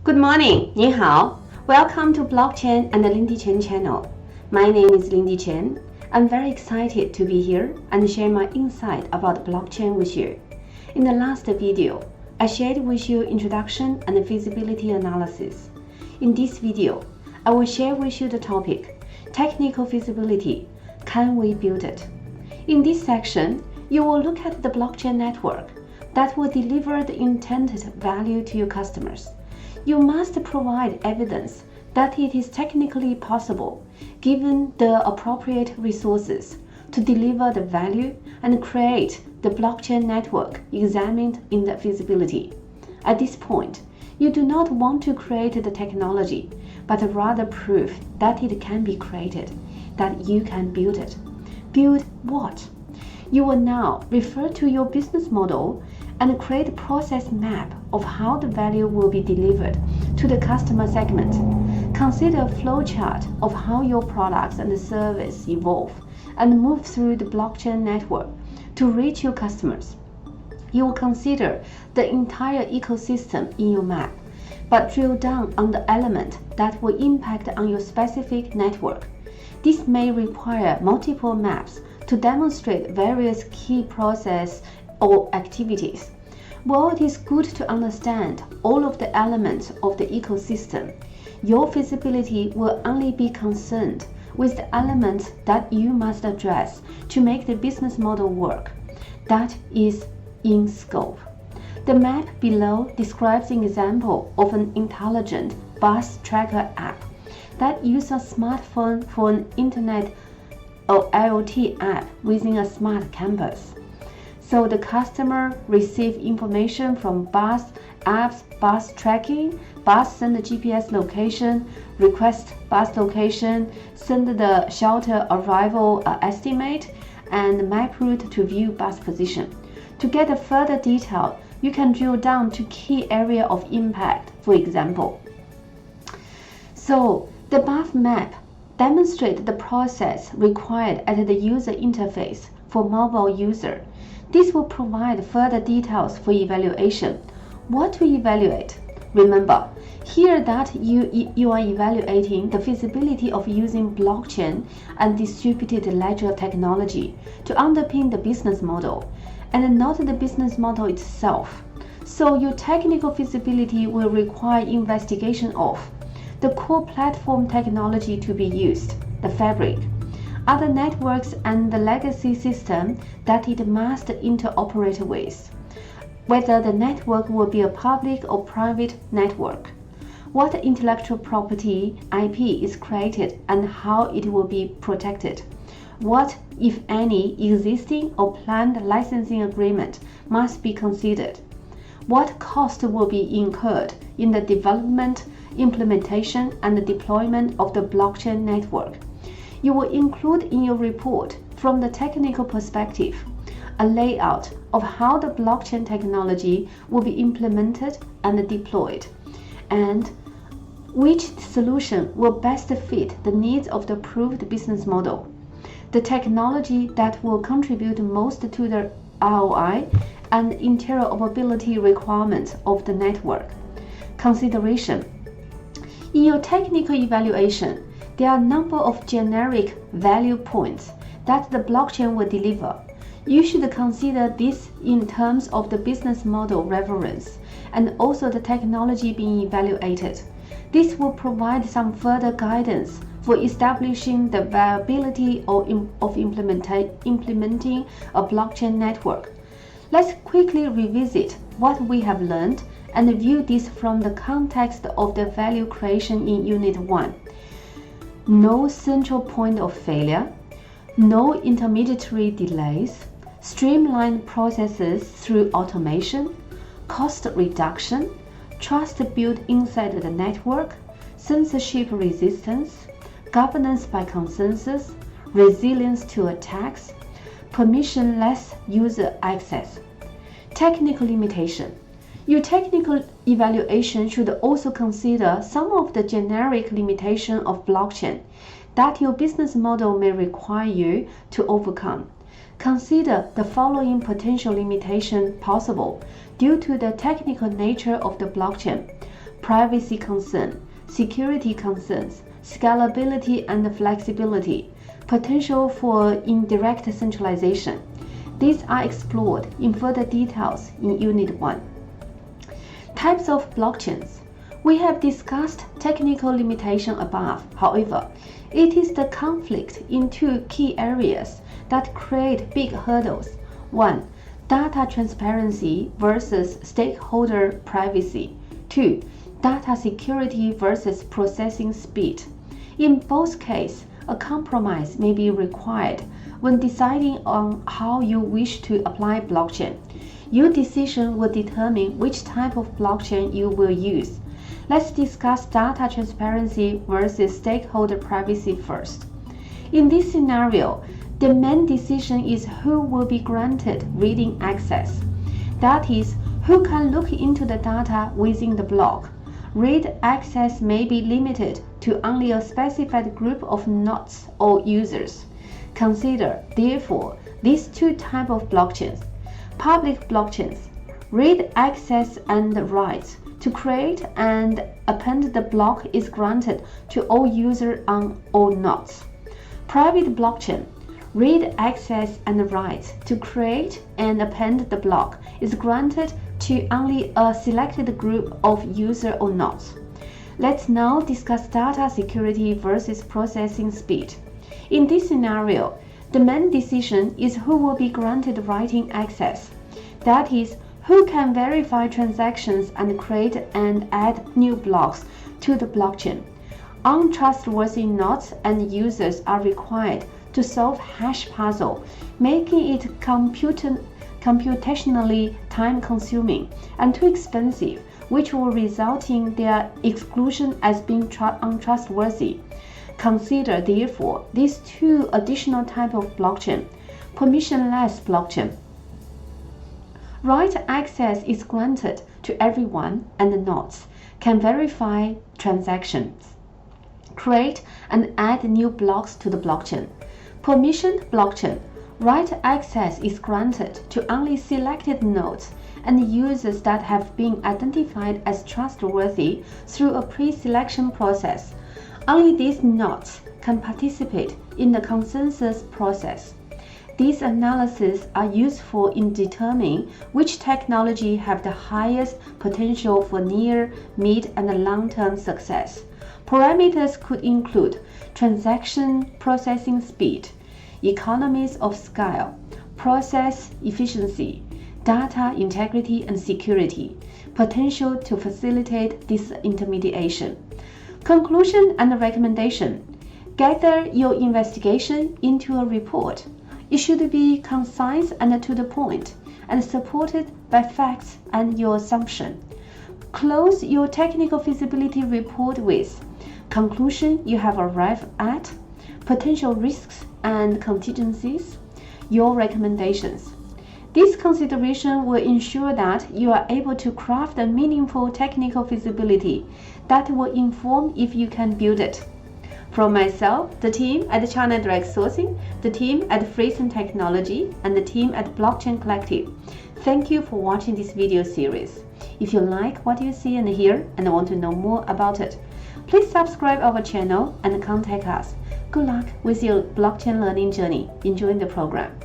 Good morning, 你好. Welcome to Blockchain and Lindy Chen channel. My name is Lindy Chen. I'm very excited to be here and share my insight about blockchain with you. In the last video, I shared with you introduction and feasibility analysis. In this video, I will share with you the topic, technical feasibility. Can we build it? In this section, you will look at the blockchain network that will deliver the intended value to your customers. You must provide evidence that it is technically possible, given the appropriate resources, to deliver the value and create the blockchain network examined in the feasibility. At this point, you do not want to create the technology, but rather prove that it can be created, that you can build it. Build what? You will now refer to your business model and create a process map of how the value will be delivered to the customer segment. Consider a flowchart of how your products and service evolve and move through the blockchain network to reach your customers. You will consider the entire ecosystem in your map, but drill down on the element that will impact on your specific network. This may require multiple maps to demonstrate various key processes or activities. While it is good to understand all of the elements of the ecosystem, your feasibility will only be concerned with the elements that you must address to make the business model work. That is in scope. The map below describes an example of an intelligent bus tracker app that uses a smartphone for an internet or IoT app within a smart campus. So the customer receives information from bus apps, bus tracking, bus send the GPS location, request bus location, send the shelter arrival estimate, and map route to view bus position. To get a further detail, you can drill down to key area of impact, for example. So the above map demonstrates the process required at the user interface for mobile user. This will provide further details for evaluation. What to evaluate? Remember, here that you are evaluating the feasibility of using blockchain and distributed ledger technology to underpin the business model, and not the business model itself. So your technical feasibility will require investigation of the core platform technology to be used, the fabric, other networks and the legacy system that it must interoperate with, whether the network will be a public or private network, what intellectual property IP is created and how it will be protected, what, if any, existing or planned licensing agreement must be considered, what cost will be incurred in the development, implementation, and deployment of the blockchain network. You will include in your report, from the technical perspective, a layout of how the blockchain technology will be implemented and deployed, and which solution will best fit the needs of the approved business model, the technology that will contribute most to the ROI and interoperability requirements of the network. Consideration. In your technical evaluation, there are a number of generic value points that the blockchain will deliver. You should consider this in terms of the business model reference and also the technology being evaluated. This will provide some further guidance for establishing the viability of implementing a blockchain network. Let's quickly revisit what we have learned and view this from the context of the value creation in Unit 1. No central point of failure, no intermediary delays, streamlined processes through automation, cost reduction, trust built inside the network, censorship resistance, governance by consensus, resilience to attacks, permissionless user access. Technical limitation. Your technical evaluation should also consider some of the generic limitations of blockchain that your business model may require you to overcome. Consider the following potential limitations possible due to the technical nature of the blockchain. privacy concern, security concerns, scalability and flexibility, potential for indirect centralization. These are explored in further details in Unit 1. Types of blockchains. We have discussed technical limitation above. However, it is the conflict in two key areas that create big hurdles. 1. Data transparency versus stakeholder privacy. 2. Data security versus processing speed. In both cases, a compromise may be required when deciding on how you wish to apply blockchain. Your decision will determine which type of blockchain you will use. Let's discuss data transparency versus stakeholder privacy first. In this scenario, the main decision is who will be granted reading access. That is, who can look into the data within the block. Read access may be limited to only a specified group of nodes or users. Consider, therefore, these two types of blockchains. Public blockchains. Read access and rights to create and append the block is granted to all users on all nodes. Private blockchain. Read access and rights to create and append the block is granted to only a selected group of users or nodes. Let's now discuss data security versus processing speed. In this scenario, the main decision is who will be granted writing access. That is, who can verify transactions and create and add new blocks to the blockchain. Untrustworthy nodes and users are required to solve hash puzzle, making it computationally time-consuming and too expensive, which will result in their exclusion as being untrustworthy. Consider, therefore, these two additional types of blockchain. Permissionless blockchain. Right access is granted to everyone, and the nodes can verify transactions, create and add new blocks to the blockchain. Permissioned blockchain. Right access is granted to only selected nodes and users that have been identified as trustworthy through a pre-selection process. Only these nodes can participate in the consensus process. These analyses are useful in determining which technology have the highest potential for near, mid, and long-term success. Parameters could include transaction processing speed, economies of scale, process efficiency, data integrity and security, potential to facilitate disintermediation. Conclusion and recommendation. Gather your investigation into a report. It should be concise and to the point, and supported by facts and your assumption. Close your technical feasibility report with conclusion you have arrived at, potential risks and contingencies, your recommendations. This consideration will ensure that you are able to craft a meaningful technical feasibility that will inform if you can build it. From myself, the team at China Direct Sourcing, the team at Friesen Technology, and the team at Blockchain Collective, thank you for watching this video series. If you like what you see and hear and want to know more about it, please subscribe our channel and contact us. Good luck with your blockchain learning journey. Enjoy the program.